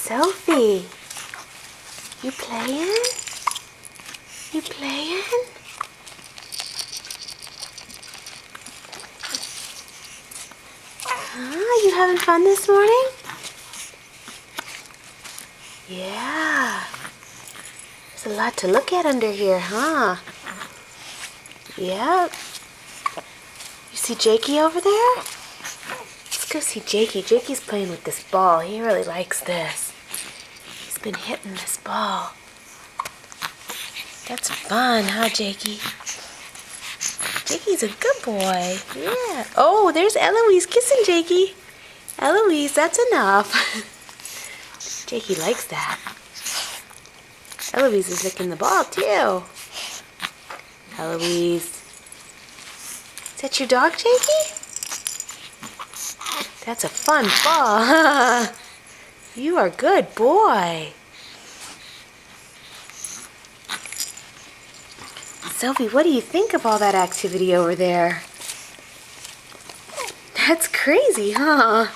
Sophie, you playing? You playing? Huh? You having fun this morning? Yeah. There's a lot to look at under here, huh? Yep. You see Jakey over there? Let's go see Jakey. Jakey's playing with this ball. He really likes this. He's been hitting this ball. That's fun, huh, Jakey? Jakey's a good boy. Yeah. Oh, there's Eloise kissing Jakey. Eloise, that's enough. Jakey likes that. Eloise is licking the ball, too. Eloise. Is that your dog, Jakey? That's a fun ball. You are a good boy. Sophie, what do you think of all that activity over there? That's crazy, huh?